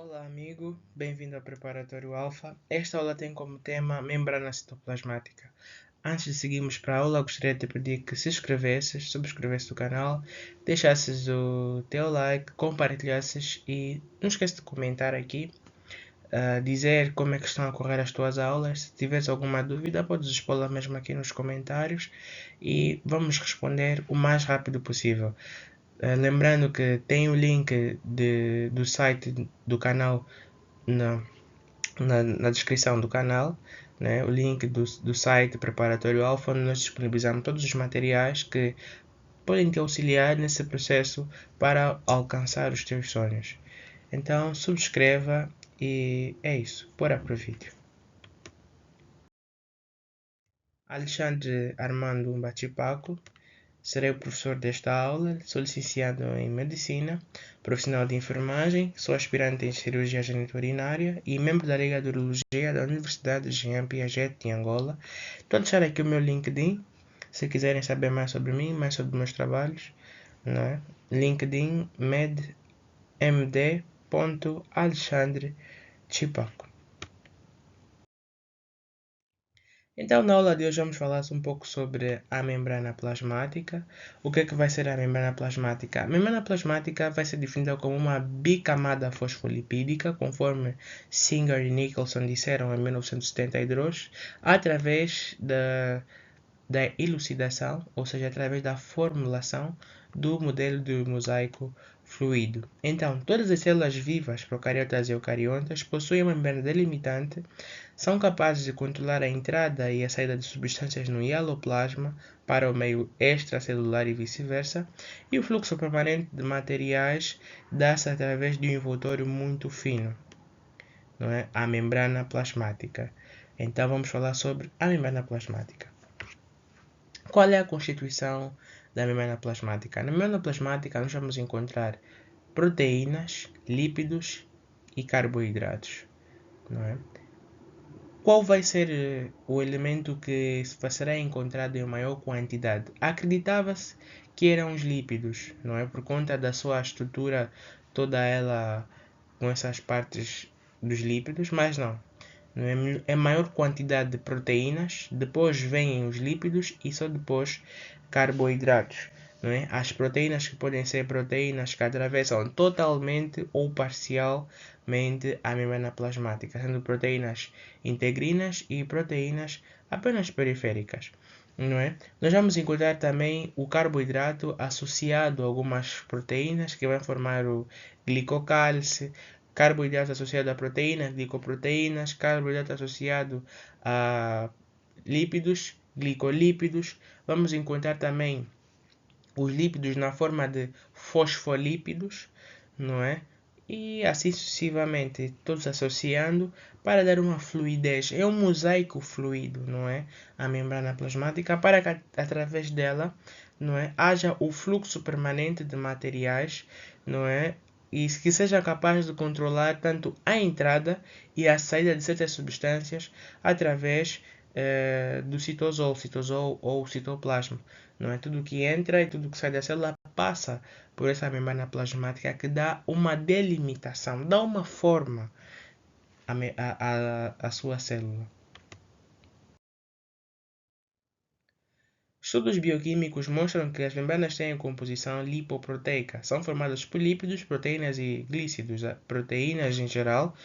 Olá amigo, bem-vindo ao Preparatório Alfa. Esta aula tem como tema membrana citoplasmática. Antes de seguirmos para a aula, gostaria de te pedir que se inscrevesses, subscrevesses o canal, deixasses o teu like, compartilhasses e não esqueças de comentar aqui, dizer como é que estão a correr as tuas aulas. Se tiveres alguma dúvida, podes expô-la mesmo aqui nos comentários e vamos responder o mais rápido possível. Lembrando que tem o link do site do canal na, na descrição do canal, né? O link do site Preparatório Alfa, onde nós disponibilizamos todos os materiais que podem te auxiliar nesse processo para alcançar os teus sonhos. Então, subscreva e é isso. Bora para o vídeo. Alexandre Armando Bachipaco. Serei o professor desta aula. Sou licenciado em Medicina, profissional de enfermagem, sou aspirante em cirurgia geniturinária e membro da Liga de Urologia da Universidade de Jean Piaget de Angola. Estou a deixar aqui o meu LinkedIn, se quiserem saber mais sobre mim, mais sobre meus trabalhos, não é? LinkedIn medmd.alexandre.chipaco. Então, na aula de hoje vamos falar um pouco sobre a membrana plasmática. O que é que vai ser a membrana plasmática? A membrana plasmática vai ser definida como uma bicamada fosfolipídica, conforme Singer e Nicholson disseram em 1972, através da elucidação, ou seja, através da formulação do modelo de mosaico fluido. Então, todas as células vivas, procariotas e eucariotas, possuem uma membrana delimitante, são capazes de controlar a entrada e a saída de substâncias no hialoplasma para o meio extracelular e vice-versa, e o fluxo permanente de materiais dá-se através de um envoltório muito fino, não é? A membrana plasmática. Então, vamos falar sobre a membrana plasmática. Qual é a constituição da membrana plasmática? Na membrana plasmática nós vamos encontrar proteínas, lípidos e carboidratos, não é? Qual vai ser o elemento que será encontrado em maior quantidade? Acreditava-se que eram os lípidos, não é? Por conta da sua estrutura, toda ela com essas partes dos lípidos, mas não. É maior quantidade de proteínas, depois vêm os lípidos e só depois carboidratos. Não é? As proteínas que podem ser proteínas que atravessam totalmente ou parcialmente a membrana plasmática, sendo proteínas integrinas e proteínas apenas periféricas. Não é? Nós vamos encontrar também o carboidrato associado a algumas proteínas que vai formar o glicocálcico, carboidrato associado a proteínas, glicoproteínas, carboidrato associado a lípidos, glicolípidos. Vamos encontrar também os lípidos na forma de fosfolípidos, não é? E assim sucessivamente, todos associando para dar uma fluidez. É um mosaico fluido, não é? A membrana plasmática, para que através dela, não é, haja o fluxo permanente de materiais, não é? E que seja capaz de controlar tanto a entrada e a saída de certas substâncias através do citosol ou citoplasma. Não é? Tudo que entra e tudo que sai da célula passa por essa membrana plasmática que dá uma delimitação, dá uma forma à sua célula. Estudos bioquímicos mostram que as membranas têm composição lipoproteica. São formadas por lípidos, proteínas e glícidos. Proteínas, em geral,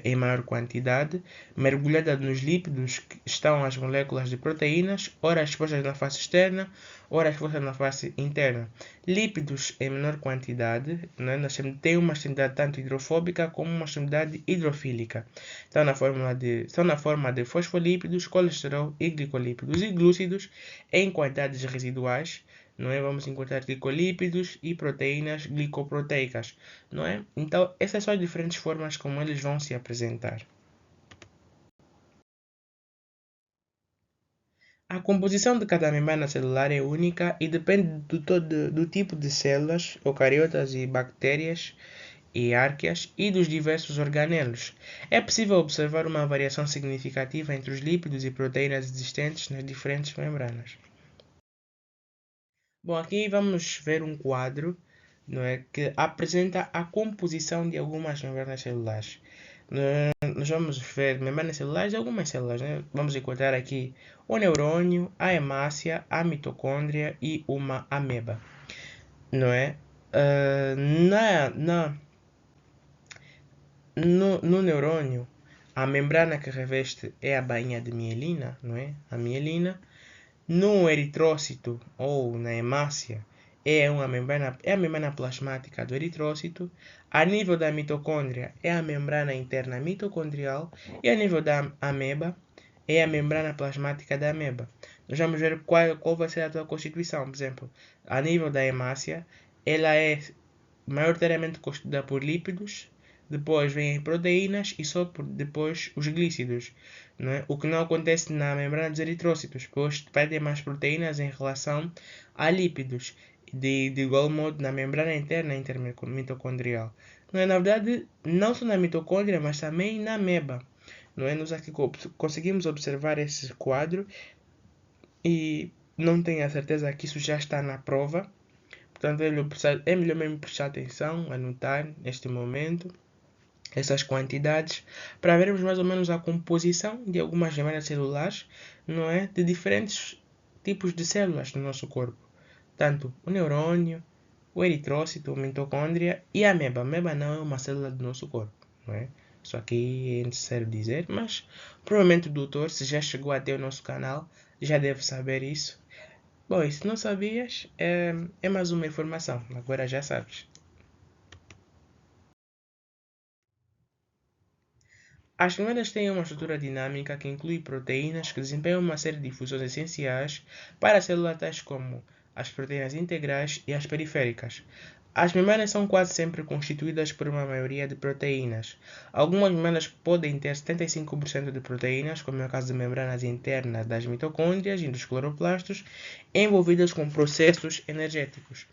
em maior quantidade. Mergulhadas nos lípidos estão as moléculas de proteínas, ora expostas na face externa, ora expostas na face interna. Lípidos em menor quantidade, né? Têm uma extremidade tanto hidrofóbica como uma extremidade hidrofílica. Estão na forma de fosfolípidos, colesterol e glicolípidos. E glúcidos em quantidades residuais, não é? Vamos encontrar glicolípidos e proteínas glicoproteicas, não é? Então, essas são as diferentes formas como eles vão se apresentar. A composição de cada membrana celular é única e depende do tipo de células, eucariotas e bactérias e arqueas e dos diversos organelos. É possível observar uma variação significativa entre os lípidos e proteínas existentes nas diferentes membranas. Bom, aqui vamos ver um quadro, não é? Que apresenta a composição de algumas membranas celulares. Nós vamos ver membranas celulares de algumas células, né? Vamos encontrar aqui o neurônio, a hemácia, a mitocôndria e uma ameba, não é? Ah, na, na, no neurônio, a membrana que reveste é a bainha de mielina, não é? A mielina. No eritrócito ou na hemácia é a membrana plasmática do eritrócito. A nível da mitocôndria é a membrana interna mitocondrial e a nível da ameba é a membrana plasmática da ameba. Nós vamos ver qual vai ser a sua constituição. Por exemplo, a nível da hemácia, ela é maioritariamente constituída por lípidos, depois vêm proteínas e só depois os glícidos, não é? O que não acontece na membrana dos eritrócitos, pois vai ter mais proteínas em relação a lípidos, de igual modo na membrana interna intermitocondrial. Não é? Na verdade, não só na mitocôndria, mas também na ameba. Não é? Nós aqui conseguimos observar esse quadro e não tenho a certeza que isso já está na prova. Portanto, é melhor mesmo prestar atenção, anotar neste momento essas quantidades para vermos mais ou menos a composição de algumas membranas celulares, não é? De diferentes tipos de células do nosso corpo. Tanto o neurônio, o eritrócito, a mitocôndria e a ameba. A ameba não é uma célula do nosso corpo, não é? Isso aqui é necessário dizer, mas provavelmente o doutor, se já chegou até o nosso canal, já deve saber isso. Bom, e se não sabias, é mais uma informação. Agora já sabes. As membranas têm uma estrutura dinâmica que inclui proteínas que desempenham uma série de funções essenciais para a célula, tais como as proteínas integrais e as periféricas. As membranas são quase sempre constituídas por uma maioria de proteínas. Algumas membranas podem ter 75% de proteínas, como é o caso de membranas internas das mitocôndrias e dos cloroplastos, envolvidas com processos energéticos.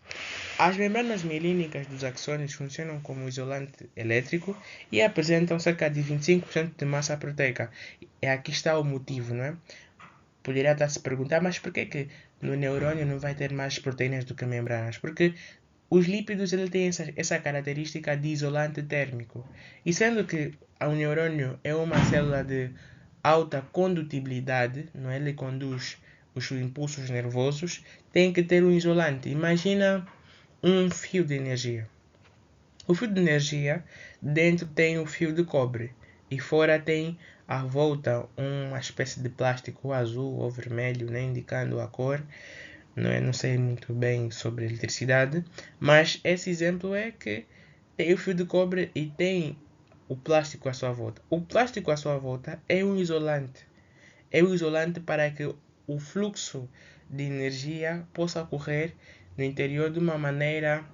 As membranas mielínicas dos axônios funcionam como isolante elétrico e apresentam cerca de 25% de massa proteica. E aqui está o motivo, não é? Poderia estar se perguntar, mas por que no neurônio não vai ter mais proteínas do que membranas? Porque os lípidos ele têm essa característica de isolante térmico. E sendo que o neurônio é uma célula de alta condutibilidade, não é? Ele conduz os impulsos nervosos, tem que ter um isolante. Imagina um fio de energia. O fio de energia dentro tem o fio de cobre e fora tem à volta uma espécie de plástico azul ou vermelho, né, indicando a cor. Não sei muito bem sobre eletricidade, mas esse exemplo é que tem o fio de cobre e tem o plástico à sua volta. O plástico à sua volta é um isolante. É um isolante para que o fluxo de energia possa ocorrer no interior de uma maneira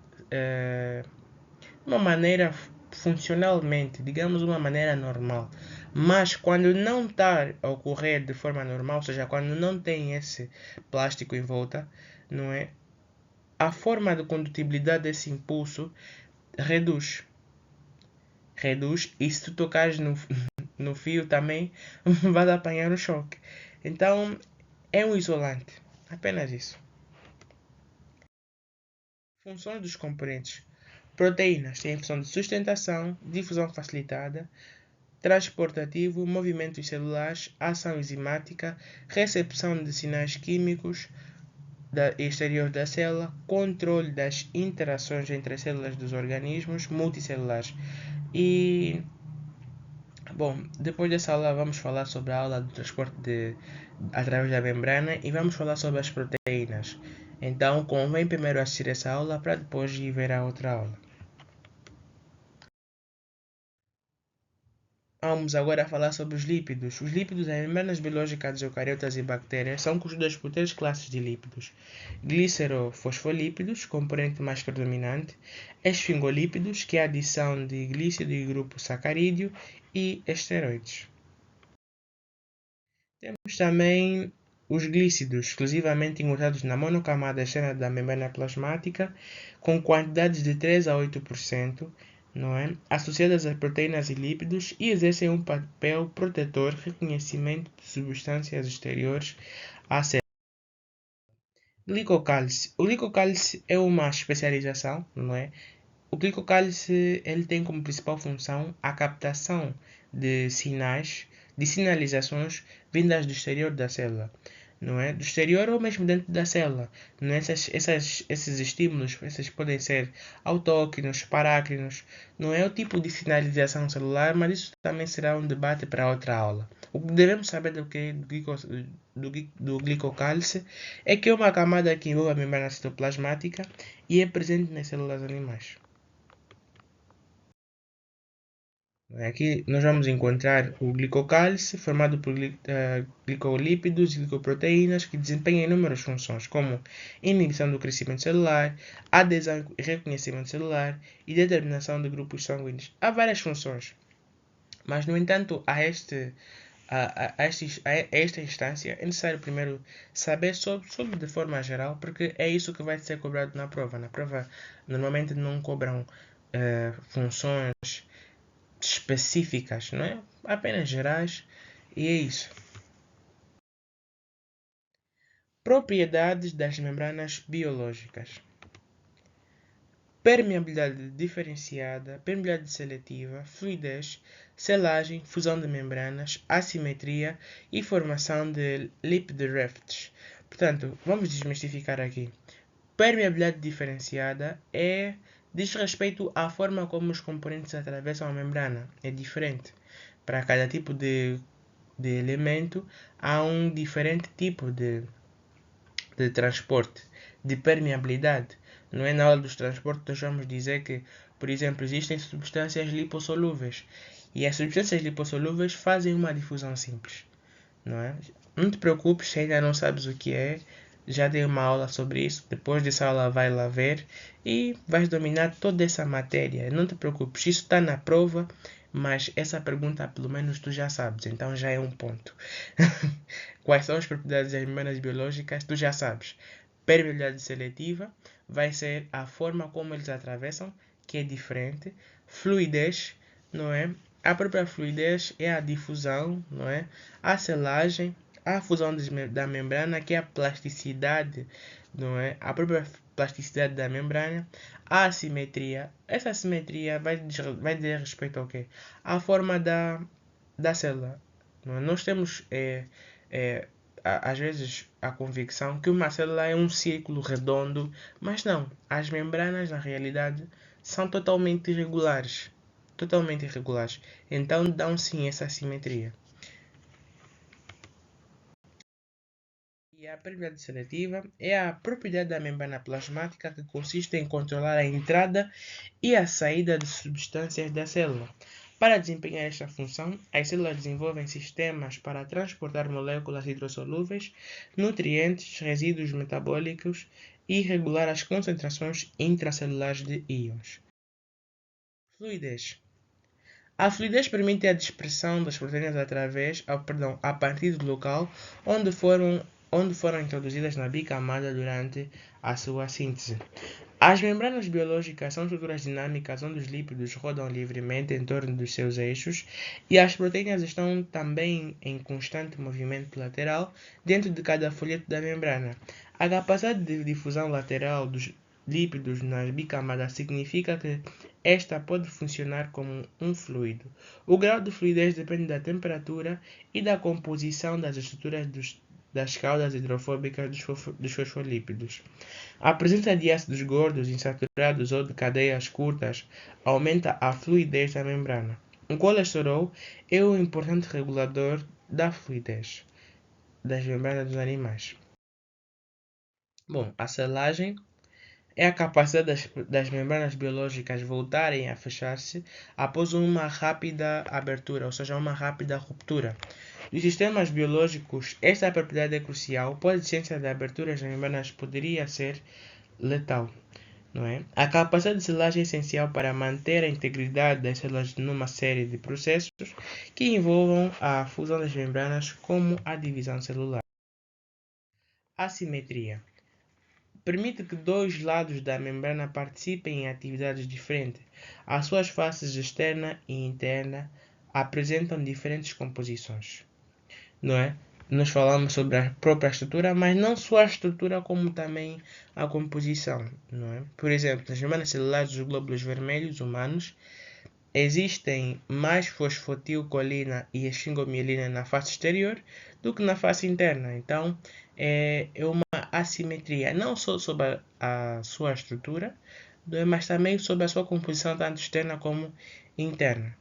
funcionalmente, digamos uma maneira normal. Mas quando não está a ocorrer de forma normal, ou seja, quando não tem esse plástico em volta, não é? A forma de condutibilidade desse impulso reduz. Reduz e se tu tocares no fio também vai apanhar o choque. Então é um isolante. Apenas isso. Funções dos componentes. Proteínas têm função de sustentação, difusão facilitada, transportativo, movimentos celulares, ação enzimática, recepção de sinais químicos exterior da célula, controle das interações entre as células dos organismos multicelulares. E, bom, depois dessa aula vamos falar sobre a aula do transporte através da membrana e vamos falar sobre as proteínas. Então, convém primeiro assistir essa aula para depois ir ver a outra aula. Vamos agora falar sobre os lípidos. Os lípidos, as membranas biológicas de eucariotas e bactérias, são constituídas por três classes de lípidos: glicerofosfolípidos, componente mais predominante; esfingolípidos, que é a adição de glícido e grupo sacarídeo; e esteroides. Temos também os glícidos, exclusivamente encontrados na monocamada externa da membrana plasmática, com quantidades de 3 a 8%, não é? Associadas a proteínas e lípidos e exercem um papel protetor, reconhecimento de substâncias exteriores à célula. Glicocálice. O glicocálice é uma especialização, não é? O glicocálice ele tem como principal função a captação de sinais, de sinalizações vindas do exterior da célula, não é? Do exterior ou mesmo dentro da célula, não é? Esses estímulos, esses podem ser autócrinos, parácrinos, não é o tipo de sinalização celular, mas isso também será um debate para outra aula. O que devemos saber do glicocálice é que é uma camada que envolve a membrana citoplasmática e é presente nas células animais. Aqui nós vamos encontrar o glicocálice, formado por glicolípidos e glicoproteínas, que desempenham inúmeras funções, como inibição do crescimento celular, adesão e reconhecimento celular e determinação de grupos sanguíneos. Há várias funções, mas, no entanto, a esta instância é necessário primeiro saber sobre de forma geral, porque é isso que vai ser cobrado na prova. Na prova, normalmente não cobram funções específicas, não é? Apenas gerais, e é isso. Propriedades das membranas biológicas: permeabilidade diferenciada, permeabilidade seletiva, fluidez, selagem, fusão de membranas, assimetria e formação de lipid rafts. Portanto, vamos desmistificar aqui. Permeabilidade diferenciada diz respeito à forma como os componentes atravessam a membrana. É diferente. Para cada tipo de elemento, há um diferente tipo de transporte, de permeabilidade. Não é? Na aula dos transportes nós vamos dizer que, por exemplo, existem substâncias lipossolúveis e as substâncias lipossolúveis fazem uma difusão simples. Não é? Não te preocupes se ainda não sabes o que é, já dei uma aula sobre isso, depois dessa aula vai lá ver e vais dominar toda essa matéria. Não te preocupes, isso está na prova, mas essa pergunta pelo menos tu já sabes, então já é um ponto. Quais são as propriedades das membranas biológicas? Tu já sabes. Permeabilidade seletiva vai ser a forma como eles atravessam, que é diferente. Fluidez, não é? A própria fluidez é a difusão, não é? A selagem, a fusão da membrana, que é a plasticidade, não é? A própria plasticidade da membrana. A assimetria, essa assimetria vai dizer respeito ao quê? À forma da célula. Não é? Nós temos às vezes a convicção que uma célula é um círculo redondo, mas não, as membranas na realidade são totalmente irregulares. Totalmente irregulares. Então dão sim essa assimetria. E a permeabilidade seletiva é a propriedade da membrana plasmática que consiste em controlar a entrada e a saída de substâncias da célula. Para desempenhar esta função, as células desenvolvem sistemas para transportar moléculas hidrossolúveis, nutrientes, resíduos metabólicos e regular as concentrações intracelulares de íons. Fluidez. A fluidez permite a dispersão das proteínas a partir do local onde foram introduzidas na bicamada durante a sua síntese. As membranas biológicas são estruturas dinâmicas onde os lípidos rodam livremente em torno dos seus eixos e as proteínas estão também em constante movimento lateral dentro de cada folheto da membrana. A capacidade de difusão lateral dos lípidos nas bicamadas significa que esta pode funcionar como um fluido. O grau de fluidez depende da temperatura e da composição das estruturas das caudas hidrofóbicas dos fosfolípidos. A presença de ácidos gordos insaturados ou de cadeias curtas aumenta a fluidez da membrana. O colesterol é um importante regulador da fluidez das membranas dos animais. Bom, a selagem é a capacidade das membranas biológicas voltarem a fechar-se após uma rápida abertura, ou seja, uma rápida ruptura. Nos sistemas biológicos, esta propriedade é crucial, pois a existência de aberturas nas membranas poderia ser letal. Não é? A capacidade de selagem é essencial para manter a integridade das células numa série de processos que envolvam a fusão das membranas como a divisão celular. Assimetria permite que dois lados da membrana participem em atividades diferentes. As suas faces externa e interna apresentam diferentes composições, não é? nós falamos sobre a própria estrutura, mas não só a estrutura, como também a composição, não é? Por exemplo, nas membranas celulares dos glóbulos vermelhos humanos, existem mais fosfotilcolina e esfingomielina na face exterior do que na face interna. Então, é uma assimetria, não só sobre a sua estrutura, mas também sobre a sua composição, tanto externa como interna.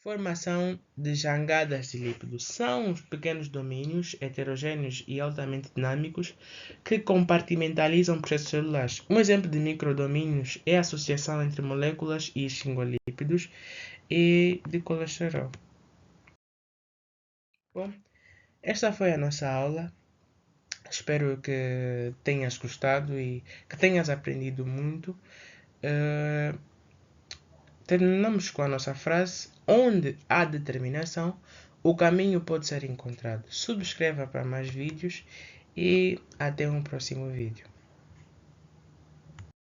Formação de jangadas de lípidos são os pequenos domínios heterogêneos e altamente dinâmicos que compartimentalizam processos celulares. Um exemplo de microdomínios é a associação entre moléculas e esfingolípidos e de colesterol. Bom, esta foi a nossa aula. Espero que tenhas gostado e que tenhas aprendido muito. Terminamos com a nossa frase: onde há determinação, o caminho pode ser encontrado. Subscreva para mais vídeos e até um próximo vídeo.